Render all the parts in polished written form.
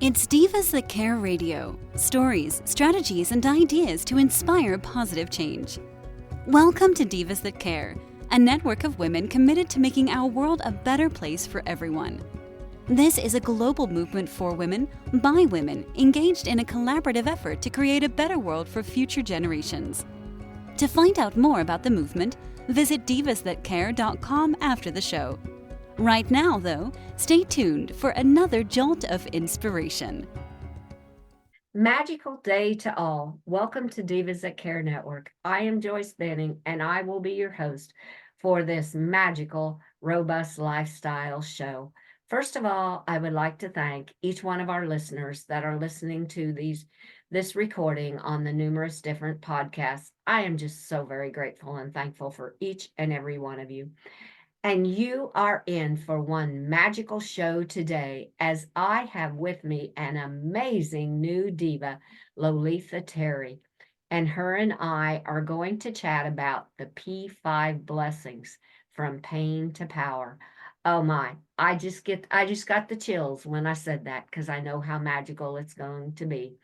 It's Divas That Care Radio. Stories, strategies, and ideas to inspire positive change. Welcome to Divas That Care, a network of women committed to making our world a better place for everyone. This is a global movement for women, by women, engaged in a collaborative effort to create a better world for future generations. To find out more about the movement, visit divasthatcare.com after the show. Right now, though, stay tuned for another jolt of inspiration. Magical day to all. Welcome to Divas That Care Network. I am Joyce Benning, and I will be your host for this magical, robust lifestyle show. First of all, I would like to thank each one of our listeners that are listening to this recording on the numerous different podcasts. I am just so very grateful and thankful for each and every one of you. And you are in for one magical show today, as I have with me an amazing new diva, Lolitha Terry. And her and I are going to chat about the P5 blessings, from pain to power. Oh my, I just got the chills when I said that, because I know how magical it's going to be.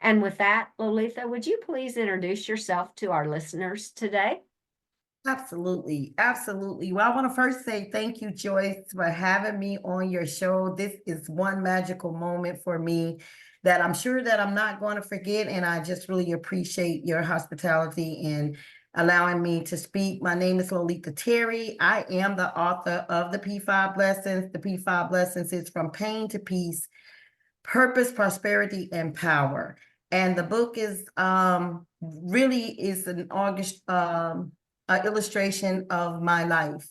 And with that, Lolitha, would you please introduce yourself to our listeners today? Absolutely. Absolutely. Well, I want to first say thank you, Joyce, for having me on your show. This is one magical moment for me that I'm sure that I'm not going to forget. And I just really appreciate your hospitality and allowing me to speak. My name is Lolitha Terry. I am the author of the P5 Blessings. The P5 Blessings is From Pain to Peace, Purpose, Prosperity, and Power. And the book is really is an August illustration of my life,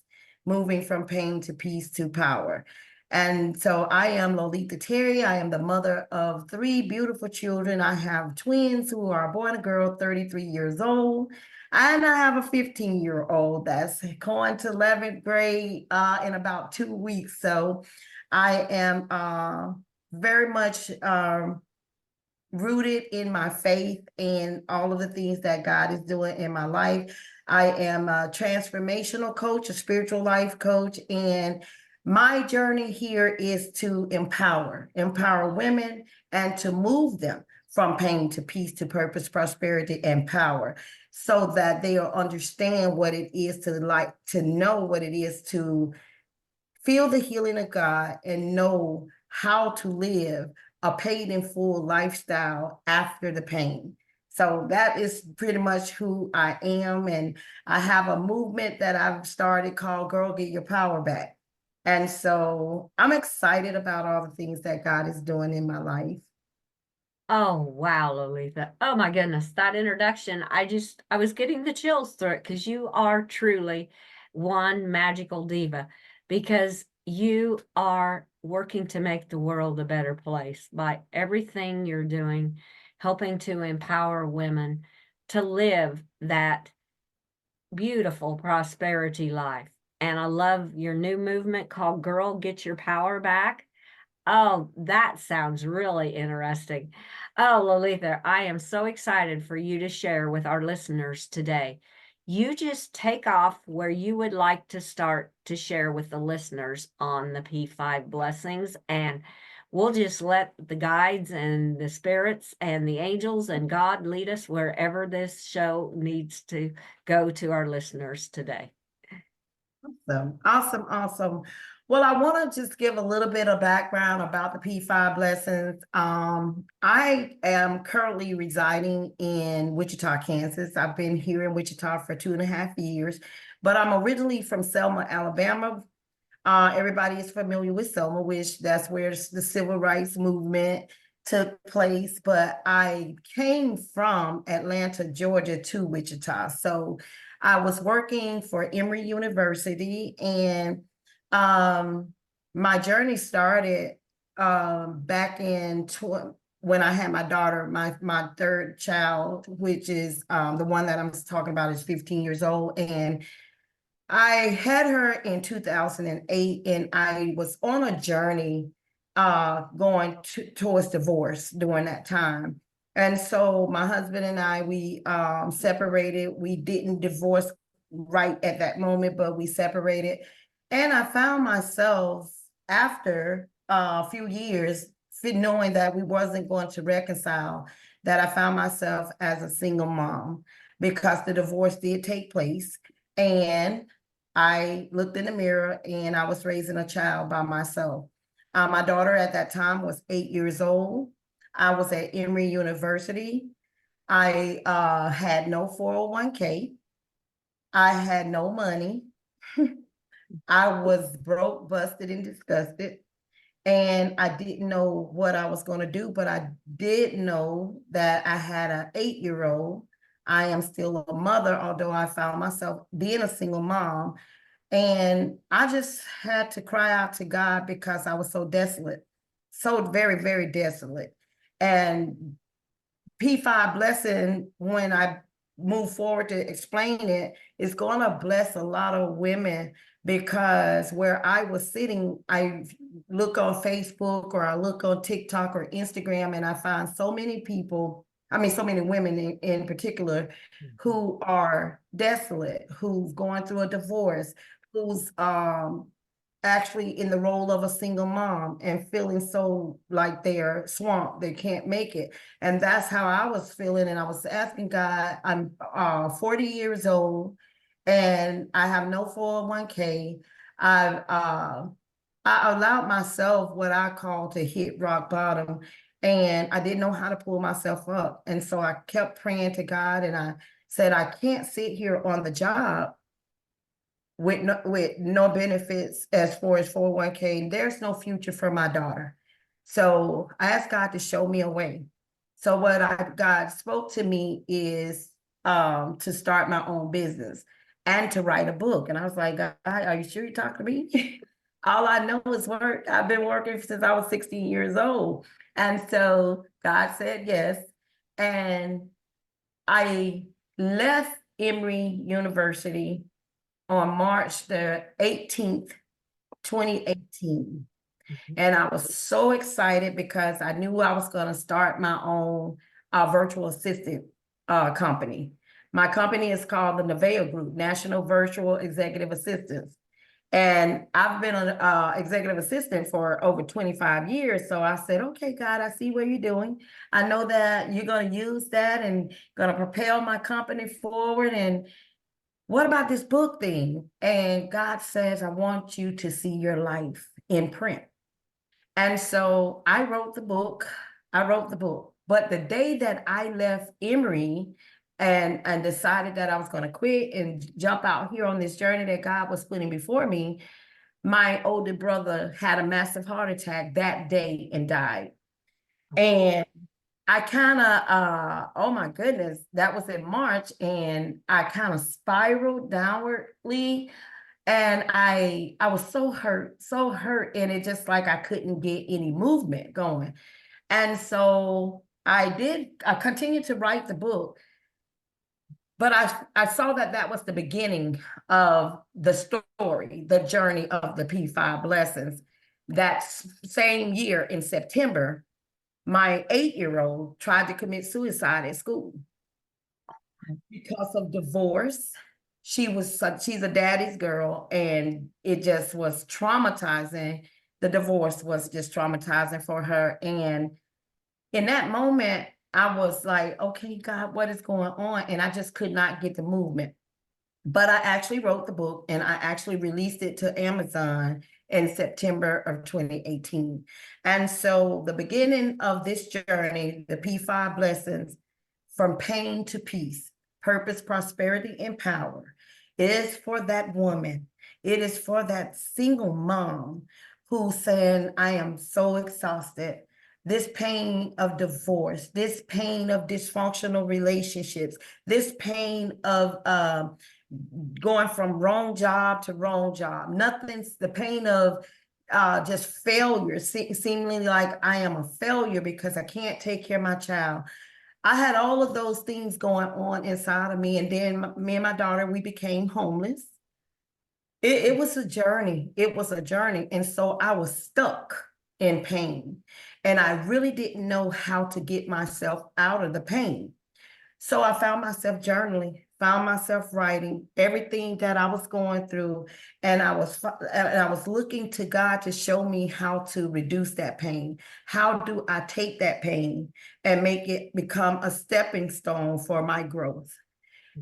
moving from pain to peace to power. And so I am Lolitha Terry. I am the mother of three beautiful children. I have twins who are a boy and a girl, 33 years old. And I have a 15-year-old that's going to 11th grade in about 2 weeks. So I am very much rooted in my faith and all of the things that God is doing in my life. I am a transformational coach, a spiritual life coach, and my journey here is to empower women and to move them from pain to peace to purpose, prosperity, and power, so that they'll understand what it is to know what it is to feel the healing of God and know how to live a paid in full lifestyle after the pain. So that is pretty much who I am. And I have a movement that I've started called Girl, Get Your Power Back. And so I'm excited about all the things that God is doing in my life. Oh, wow, Lolitha. Oh my goodness, that introduction, I was getting the chills through it, because you are truly one magical diva, because you are working to make the world a better place by everything you're doing, helping to empower women to live that beautiful prosperity life. And I love your new movement called Girl, Get Your Power Back. Oh, that sounds really interesting. Oh, Lolitha, I am so excited for you to share with our listeners today. You just take off where you would like to start to share with the listeners on the P5 blessings, and we'll just let the guides and the spirits and the angels and God lead us wherever this show needs to go to our listeners today. Awesome. Well, I want to just give a little bit of background about the P5 blessings. I am currently residing in Wichita, Kansas. I've been here in Wichita for 2.5 years, but I'm originally from Selma, Alabama. Everybody is familiar with Selma, which that's where the civil rights movement took place. But I came from Atlanta, Georgia to Wichita. So I was working for Emory University, and my journey started back in when I had my daughter, my third child, which is the one that I'm talking about is 15 years old. And I had her in 2008, and I was on a journey going towards divorce during that time. And so my husband and I, we separated. We didn't divorce right at that moment, but we separated. And I found myself after a few years knowing that we wasn't going to reconcile, that I found myself as a single mom because the divorce did take place. And I looked in the mirror and I was raising a child by myself. My daughter at that time was 8 years old. I was at Emory University. I had no 401k. I had no money. I was broke, busted, and disgusted. And I didn't know what I was going to do, but I did know that I had an 8-year-old. I am still a mother, although I found myself being a single mom. And I just had to cry out to God because I was so desolate, so very, very desolate. And P5 blessing, when I move forward to explain it, is going to bless a lot of women, because where I was sitting, I look on Facebook or I look on TikTok or Instagram, and I find so many people, I mean, so many women in particular, who are desolate, who's going through a divorce, who's actually in the role of a single mom and feeling so like they're swamped, they can't make it. And that's how I was feeling. And I was asking God, I'm 40 years old and I have no 401k. I allowed myself what I call to hit rock bottom, and I didn't know how to pull myself up. And so I kept praying to God, and I said, I can't sit here on the job with no benefits as far as 401k. There's no future for my daughter. So I asked God to show me a way. So God spoke to me is to start my own business and to write a book. And I was like, God, are you sure you're talking to me? All I know is work. I've been working since I was 16 years old. And so God said yes. And I left Emory University on March the 18th, 2018. And I was so excited because I knew I was going to start my own virtual assistant company. My company is called the Nevaeh Group, National Virtual Executive Assistants. And I've been an executive assistant for over 25 years. So I said, okay, God, I see what you're doing. I know that you're going to use that and going to propel my company forward. And what about this book thing? And God says, I want you to see your life in print. And so I wrote the book. But the day that I left Emory and decided that I was going to quit and jump out here on this journey that God was putting before me, my older brother had a massive heart attack that day and died. And I kind of, oh my goodness, that was in March, and I kind of spiraled downwardly, and I was so hurt, and it just like I couldn't get any movement going. And so I continued to write the book, but I saw that was the beginning of the story, the journey of the P5 blessings. That same year in September, my 8-year-old tried to commit suicide at school because of divorce. She's a daddy's girl, and it just was traumatizing. The divorce was just traumatizing for her. And in that moment, I was like, okay, God, what is going on? And I just could not get the movement. But I actually wrote the book, and I actually released it to Amazon in September of 2018. And so the beginning of this journey, the P5 blessings, from pain to peace, purpose, prosperity, and power, is for that woman. It is for that single mom who's saying, I am so exhausted. This pain of divorce, this pain of dysfunctional relationships, this pain of going from wrong job to wrong job. Nothing's the pain of just failure, seemingly like I am a failure because I can't take care of my child. I had all of those things going on inside of me. And then me and my daughter, we became homeless. It was a journey. It was a journey. And so I was stuck in pain. And I really didn't know how to get myself out of the pain. So I found myself journaling found myself writing everything that I was going through, and I was looking to God to show me how to reduce that pain. How do I take that pain and make it become a stepping stone for my growth?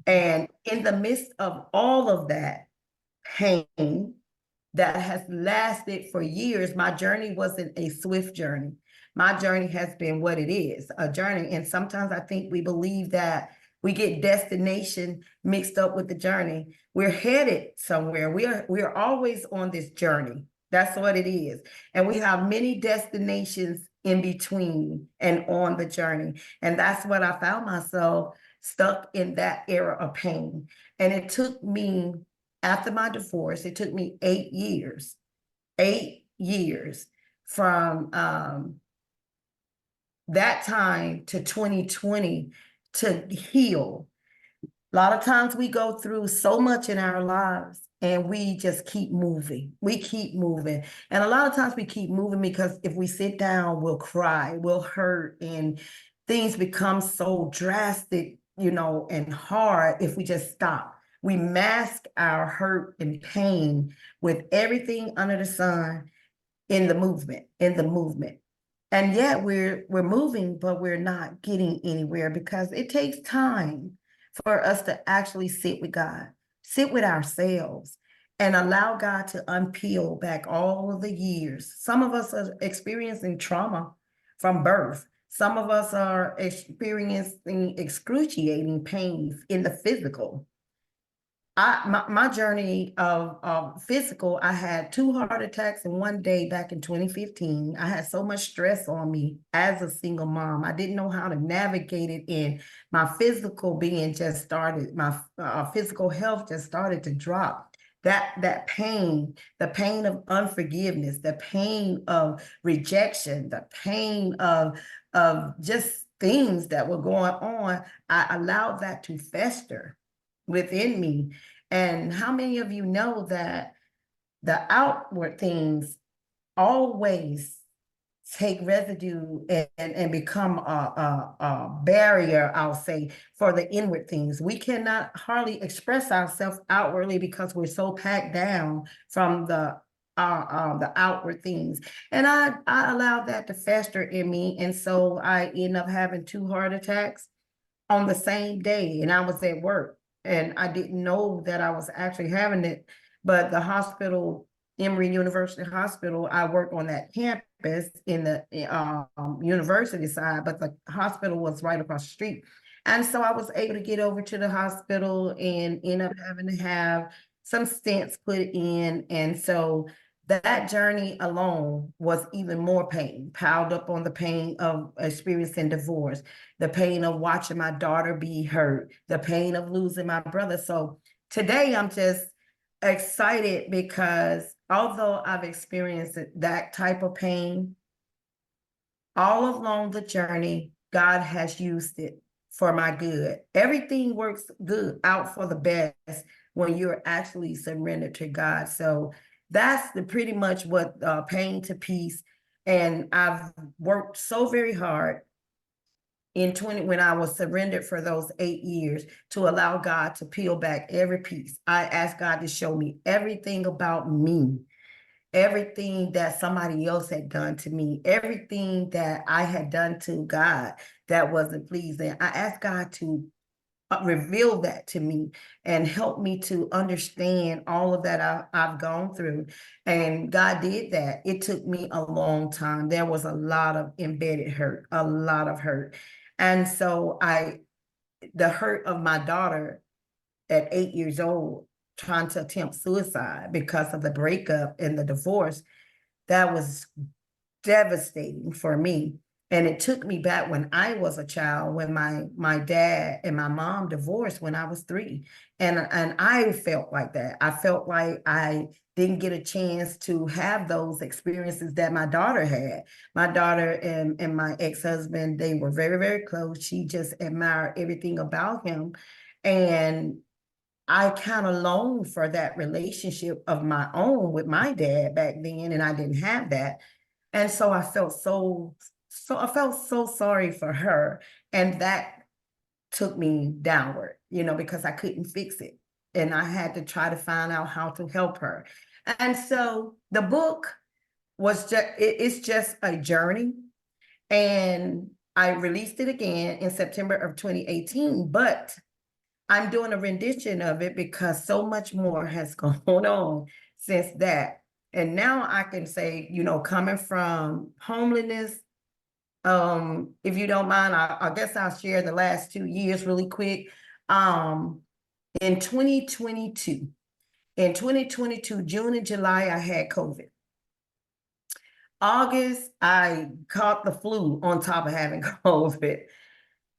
And in the midst of all of that pain that has lasted for years, my journey wasn't a swift journey. My journey has been what it is, a journey. And sometimes I think we believe that we get destination mixed up with the journey. We're headed somewhere. We are always on this journey. That's what it is. And we have many destinations in between and on the journey. And that's what I found myself stuck in, that era of pain. And it took me, after my divorce, it took me 8 years from that time to 2020 to heal. A lot of times we go through so much in our lives and we just keep moving. We keep moving. And a lot of times we keep moving because if we sit down, we'll cry, we'll hurt, and things become so drastic, and hard if we just stop. We mask our hurt and pain with everything under the sun in the movement. And yet we're moving, but we're not getting anywhere because it takes time for us to actually sit with God, sit with ourselves, and allow God to unpeel back all of the years. Some of us are experiencing trauma from birth. Some of us are experiencing excruciating pains in the physical. My journey of physical, I had 2 heart attacks in one day back in 2015. I had so much stress on me as a single mom. I didn't know how to navigate it, and my physical being just started, my physical health just started to drop. That pain, the pain of unforgiveness, the pain of rejection, the pain of just things that were going on, I allowed that to fester within me. And how many of you know that the outward things always take residue and become a barrier, I'll say, for the inward things? We cannot hardly express ourselves outwardly because we're so packed down from the outward things. And I allowed that to fester in me. And so I ended up having 2 heart attacks on the same day, and I was at work. And I didn't know that I was actually having it, but the hospital, Emory University Hospital, I work on that campus in the university side, but the hospital was right across the street. And so I was able to get over to the hospital and end up having to have some stents put in. And so that journey alone was even more pain, piled up on the pain of experiencing divorce, the pain of watching my daughter be hurt, the pain of losing my brother. So today I'm just excited because although I've experienced that type of pain, all along the journey, God has used it for my good. Everything works good out for the best when you're actually surrendered to God. So that's pretty much what pain to peace. And I've worked so very hard when I was surrendered for those 8 years to allow God to peel back every piece. I asked God to show me everything about me, everything that somebody else had done to me, everything that I had done to God that wasn't pleasing. I asked God to reveal that to me and help me to understand all of that I've gone through. And God did that. It took me a long time. There was a lot of embedded hurt, a lot of hurt. And so the hurt of my daughter at 8 years old, trying to attempt suicide because of the breakup and the divorce, that was devastating for me. And it took me back when I was a child, when my dad and my mom divorced when I was 3. And I felt like that. I felt like I didn't get a chance to have those experiences that my daughter had. My daughter and my ex-husband, they were very, very close. She just admired everything about him. And I kind of longed for that relationship of my own with my dad back then, and I didn't have that. And so I felt so sorry for her. And that took me downward, because I couldn't fix it. And I had to try to find out how to help her. And so the book it's just a journey. And I released it again in September of 2018, but I'm doing a rendition of it because so much more has gone on since that. And now I can say, coming from homelessness, if you don't mind, I guess I'll share the last 2 years really quick. In 2022, June and July, I had COVID. August, I caught the flu on top of having COVID.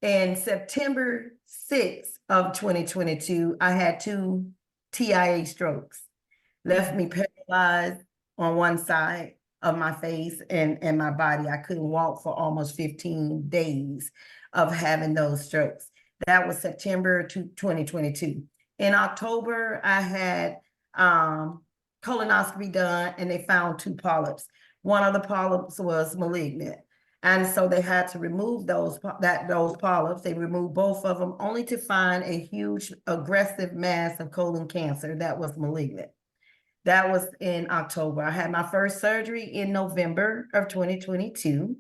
And September 6th of 2022, I had 2 TIA strokes, left me paralyzed on one side of my face and my body. I couldn't walk for almost 15 days of having those strokes. That was September 2022. In October, I had colonoscopy done and they found 2 polyps. One of the polyps was malignant. And so they had to remove those polyps. They removed both of them only to find a huge aggressive mass of colon cancer that was malignant. That was in October. I had my first surgery in November of 2022.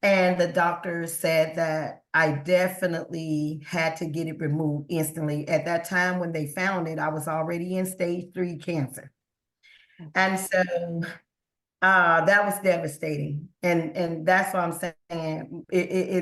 And the doctor said that I definitely had to get it removed instantly. At that time when they found it, I was already in stage 3 cancer. And so that was devastating. And that's what I'm saying.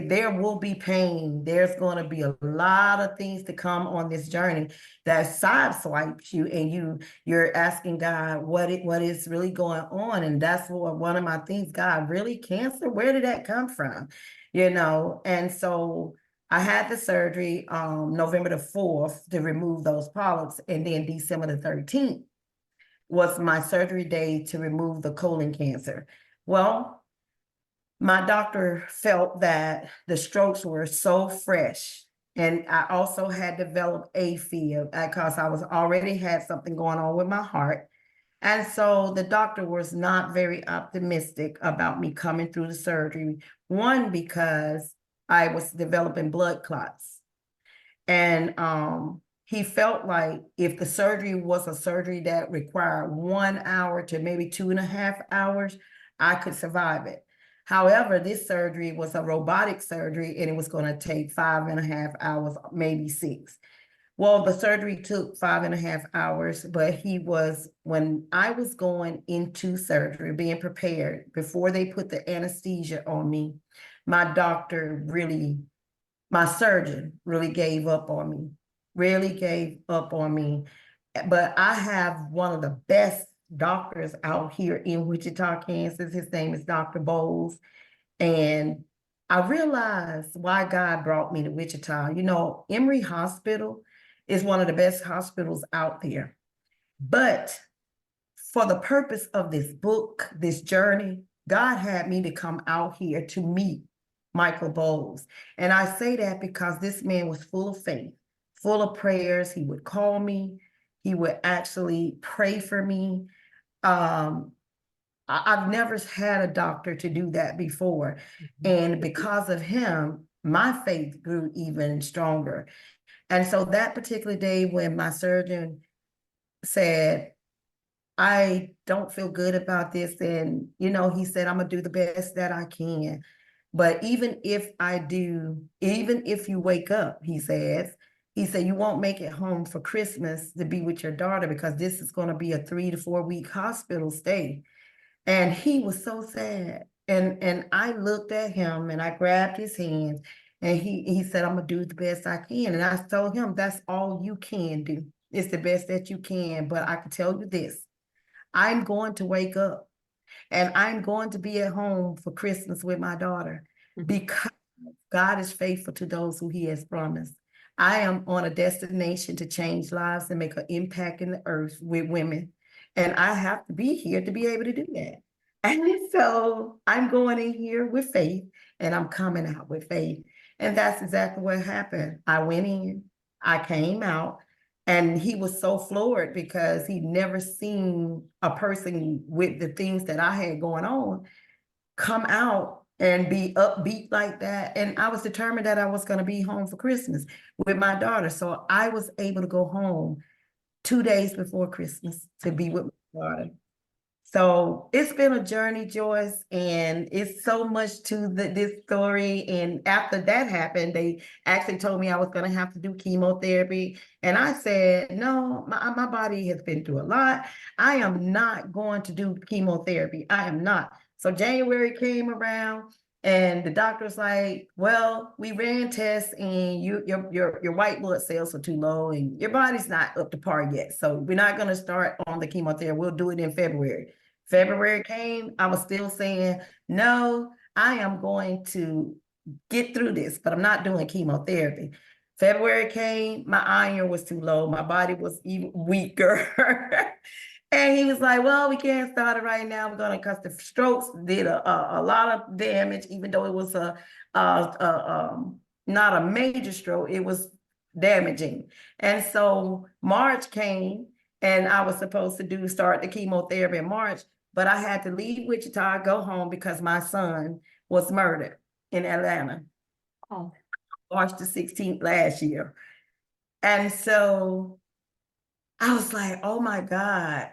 There will be pain. There's going to be a lot of things to come on this journey that sideswipes you, and you're asking God what is really going on. And that's what one of my things, God, really cancer? Where did that come from? And so I had the surgery November the 4th to remove those polyps, and then December the 13th was my surgery day to remove the colon cancer. Well, my doctor felt that the strokes were so fresh, and I also had developed AFib because I was already had something going on with my heart. And so the doctor was not very optimistic about me coming through the surgery. One, because I was developing blood clots. And he felt like if the surgery was a surgery that required 1 hour to maybe 2.5 hours, I could survive it. However, this surgery was a robotic surgery and it was going to take 5.5 hours, maybe 6. Well, the surgery took 5.5 hours, but when I was going into surgery, being prepared before they put the anesthesia on me, my surgeon really gave up on me. But I have one of the best doctors out here in Wichita, Kansas. His name is Dr. Bowles. And I realized why God brought me to Wichita. Emory Hospital is one of the best hospitals out there. But for the purpose of this book, this journey, God had me to come out here to meet Michael Bowles. And I say that because this man was full of faith, full of prayers. He would call me. He would actually pray for me. I've never had a doctor to do that before. And because of him, my faith grew even stronger. And so that particular day when my surgeon said, I don't feel good about this. And, he said, I'm going to do the best that I can. But even if you wake up, he said, you won't make it home for Christmas to be with your daughter because this is going to be a 3 to 4 week hospital stay. And he was so sad. And I looked at him and I grabbed his hands and he said, I'm going to do the best I can. And I told him, that's all you can do. It's the best that you can. But I can tell you this, I'm going to wake up and I'm going to be at home for Christmas with my daughter because God is faithful to those who he has promised. I am on a destination to change lives and make an impact in the earth with women. And I have to be here to be able to do that. And so I'm going in here with faith and I'm coming out with faith. And that's exactly what happened. I went in, I came out, and he was so floored because he'd never seen a person with the things that I had going on come out and be upbeat like that. And I was determined that I was going to be home for Christmas with my daughter. So I was able to go home 2 days before Christmas to be with my daughter. So it's been a journey, Joyce, and it's so much to this story. And after that happened, they actually told me I was going to have to do chemotherapy. And I said, no, my body has been through a lot. I am not going to do chemotherapy. I am not. So January came around and the doctor was like, well, we ran tests and your white blood cells are too low and your body's not up to par yet. So we're not going to start on the chemotherapy. We'll do it in February. February came, I was still saying, no, I am going to get through this, but I'm not doing chemotherapy. February came, my iron was too low, my body was even weaker. And he was like, well, we can't start it right now. We're going to, because the strokes did a lot of damage, even though it was not a major stroke, it was damaging. And so March came and I was supposed to start the chemotherapy in March, but I had to leave Wichita, go home because my son was murdered in Atlanta. Oh, March the 16th last year. And so I was like, oh my God.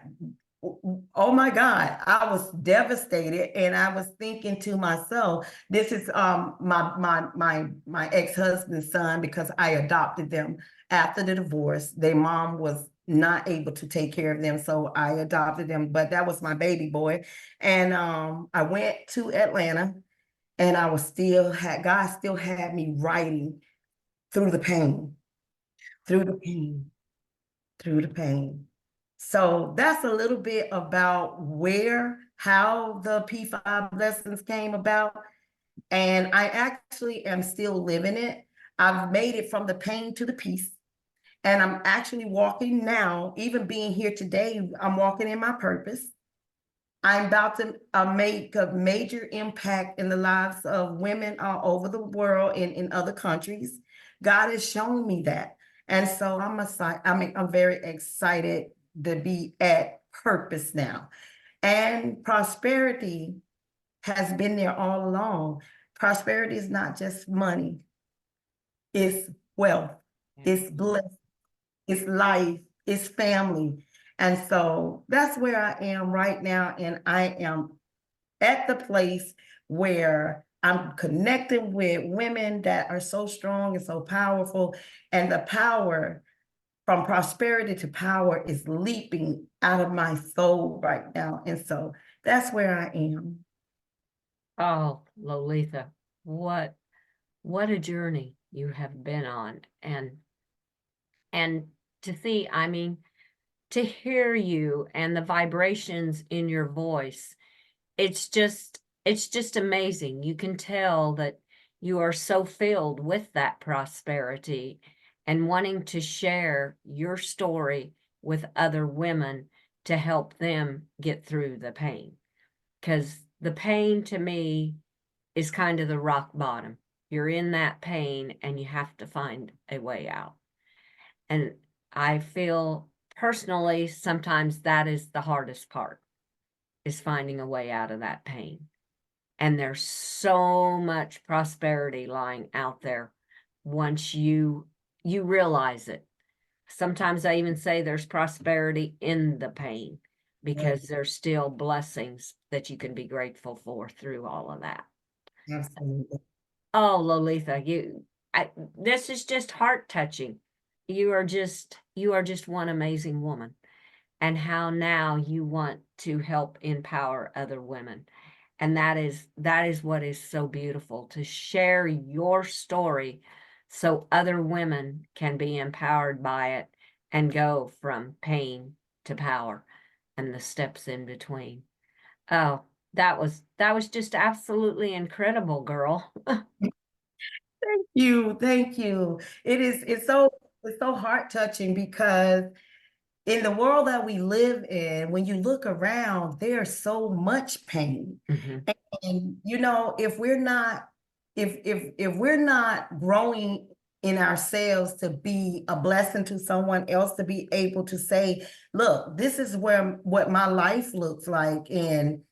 Oh my God. I was devastated. And I was thinking to myself, this is my ex-husband's son, because I adopted them after the divorce. Their mom was not able to take care of them. So I adopted them, but that was my baby boy. And I went to Atlanta and God still had me writing through the pain, through the pain, through the pain. So that's a little bit about how the P5 lessons came about. And I actually am still living it. I've made it from the pain to the peace. And I'm actually walking now, even being here today, I'm walking in my purpose. I'm about to make a major impact in the lives of women all over the world and in other countries. God has shown me that. And so I'm very excited to be at purpose now. And prosperity has been there all along. Prosperity is not just money. It's wealth. It's bliss. It's life. It's family. And so that's where I am right now. And I am at the place where I'm connecting with women that are so strong and so powerful. And the power from prosperity to power is leaping out of my soul right now. And so that's where I am. oh, Lolitha, what a journey you have been on. And to see, I mean, to hear you and the vibrations in your voice, it's just amazing. You can tell that you are so filled with that prosperity and wanting to share your story with other women to help them get through the pain. Because the pain to me is kind of the rock bottom. You're in that pain and you have to find a way out. And I feel personally, sometimes that is the hardest part, is finding a way out of that pain. And there's so much prosperity lying out there once you realize it. Sometimes I even say there's prosperity in the pain, because there's still blessings that you can be grateful for through all of that. Absolutely. Oh, Lolitha, this is just heart touching. You are just one amazing woman, and how now you want to help empower other women. And that is what is so beautiful, to share your story so other women can be empowered by it and go from pain to power and the steps in between. Oh, that was just absolutely incredible, girl. Thank you. It's so heart touching, because in the world that we live in, when you look around, there's so much pain. Mhm. And if we're not growing in ourselves to be a blessing to someone else, to be able to say, look, this is what my life looks like, and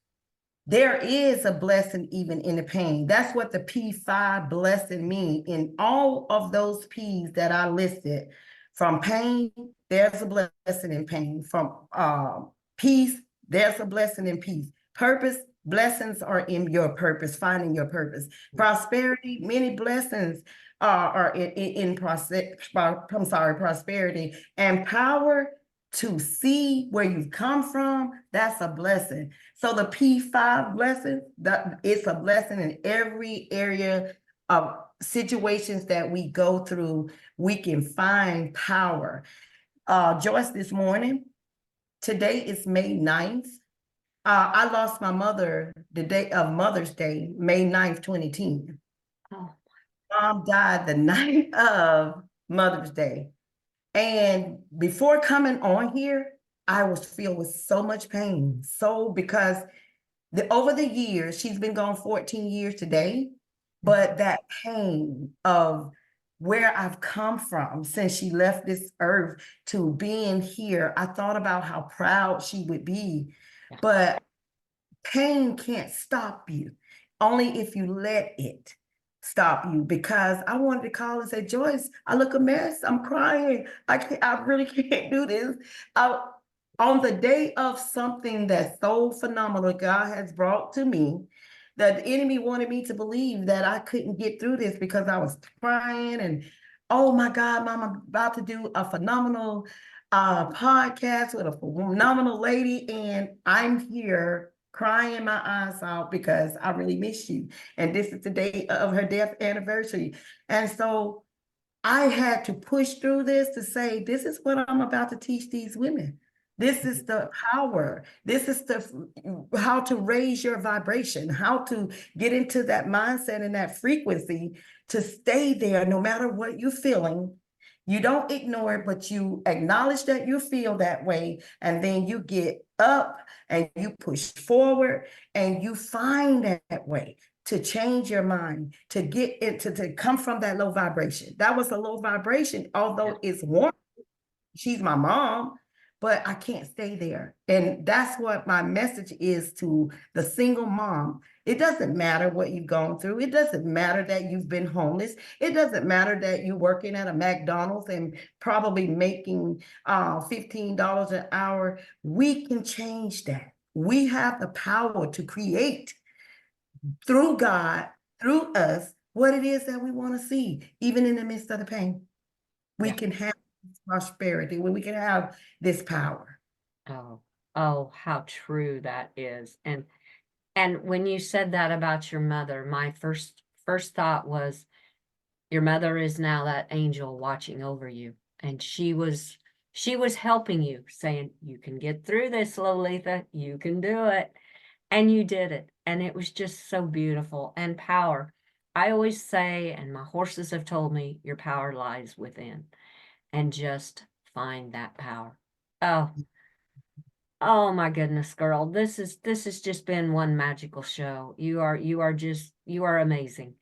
there is a blessing even in the pain. That's what the P5 blessing mean. In all of those P's that I listed, from pain, there's a blessing in pain. From peace, there's a blessing in peace. Purpose, blessings are in your purpose, finding your purpose. Prosperity, many blessings are in prosperity. And power to see where you've come from, that's a blessing. So the P5 blessing, that it's a blessing in every area of situations that we go through. We can find power. Joyce, this morning, today is May 9th. I lost my mother the day of Mother's Day, May 9th, 2010. Oh, Mom died the night of Mother's Day. And before coming on here, I was filled with so much pain. So because over the years, she's been gone 14 years today, but that pain of where I've come from since she left this earth to being here, I thought about how proud she would be. yeah. But pain can't stop you, only if you let it stop you. Because I wanted to call and say, Joyce, I look a mess. I'm crying. I really can't do this. On the day of something that's so phenomenal God has brought to me, that the enemy wanted me to believe that I couldn't get through this because I was crying and, oh my God, Mom, I'm about to do a phenomenal podcast with a phenomenal lady, and I'm here crying my eyes out because I really miss you. And this is the day of her death anniversary. And so I had to push through this to say, this is what I'm about to teach these women. This is the power. This is how to raise your vibration, how to get into that mindset and that frequency to stay there no matter what you're feeling. You don't ignore it, but you acknowledge that you feel that way. And then you get up and you push forward and you find that way to change your mind, to get into, to come from that low vibration. That was a low vibration, although it's warm. She's my mom, but I can't stay there. And that's what my message is to the single mom. It doesn't matter what you've gone through. It doesn't matter that you've been homeless. It doesn't matter that you're working at a McDonald's and probably making $15 an hour. We can change that. We have the power to create through God, through us, what it is that we want to see, even in the midst of the pain. We can have prosperity, when we can have this power. Oh, how true that is. And when you said that about your mother, my first thought was, your mother is now that angel watching over you. And she was helping you, saying, you can get through this, Lolitha, you can do it. And you did it. And it was just so beautiful. And power. I always say, and my horses have told me, your power lies within. And just find that power. Oh my goodness, girl. This has just been one magical show. You are amazing.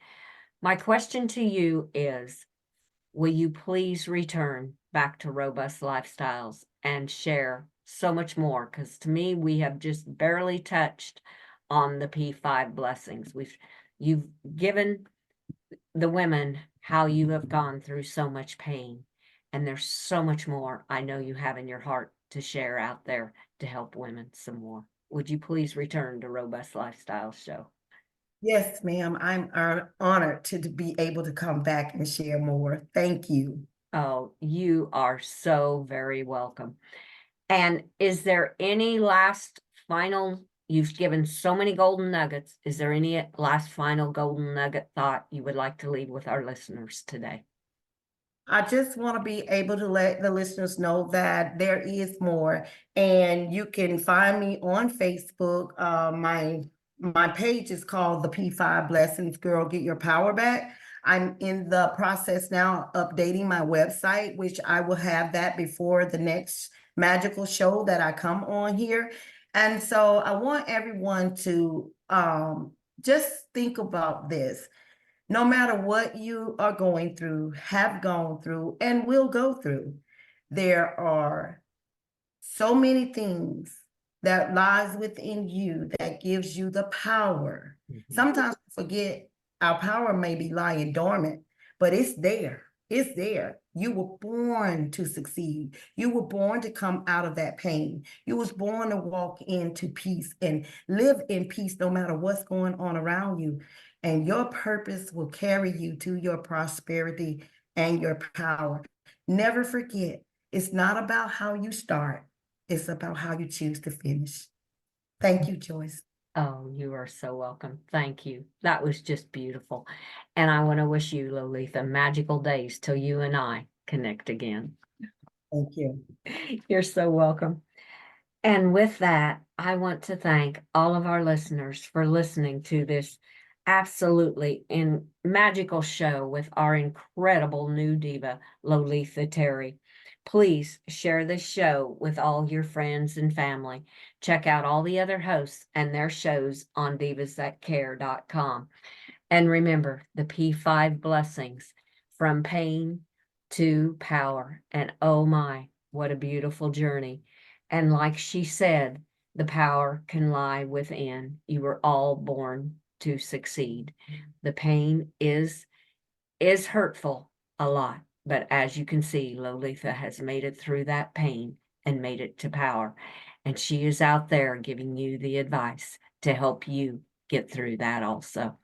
My question to you is, will you please return back to Robust Lifestyles and share so much more? Because to me, we have just barely touched on the P5 blessings. You've given the women how you have gone through so much pain, and there's so much more I know you have in your heart to share out there to help women some more. Would you please return to Robust Lifestyle Show? Yes, ma'am. I'm honored to be able to come back and share more. Thank you. Oh, you are so very welcome. And is there any last final, you've given so many golden nuggets, is there any last final golden nugget thought you would like to leave with our listeners today? I just want to be able to let the listeners know that there is more, and you can find me on Facebook. My page is called the P5 Blessings Girl Get Your Power Back. I'm in the process now updating my website, which I will have that before the next magical show that I come on here. And so I want everyone to just think about this. No matter what you are going through, have gone through, and will go through, there are so many things that lies within you that gives you the power. Sometimes we forget our power may be lying dormant, but it's there. It's there. You were born to succeed. You were born to come out of that pain. You was born to walk into peace and live in peace no matter what's going on around you. And your purpose will carry you to your prosperity and your power. Never forget, it's not about how you start. It's about how you choose to finish. Thank you, Joyce. Oh, you are so welcome. Thank you. That was just beautiful. And I want to wish you, Lolitha, magical days till you and I connect again. Thank you. You're so welcome. And with that, I want to thank all of our listeners for listening to this absolutely magical show with our incredible new diva, Lolitha Terry. Please share this show with all your friends and family. Check out all the other hosts and their shows on divasthatcare.com. And remember the P5 blessings, from pain to power. And oh my, what a beautiful journey. And like she said, the power can lie within. You were all born to succeed. The pain is hurtful a lot. But as you can see, Lolitha has made it through that pain and made it to power. And she is out there giving you the advice to help you get through that also.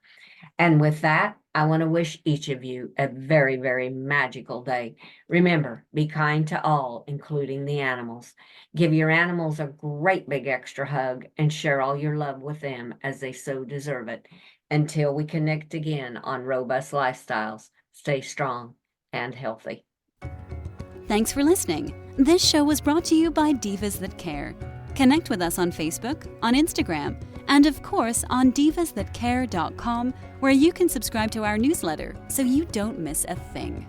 And with that, I want to wish each of you a very, very magical day. Remember, be kind to all, including the animals. Give your animals a great big extra hug and share all your love with them as they so deserve it. Until we connect again on Robust Lifestyles, stay strong and healthy. Thanks for listening. This show was brought to you by Divas That Care. Connect with us on Facebook, on Instagram, and of course on divasthatcare.com, where you can subscribe to our newsletter so you don't miss a thing.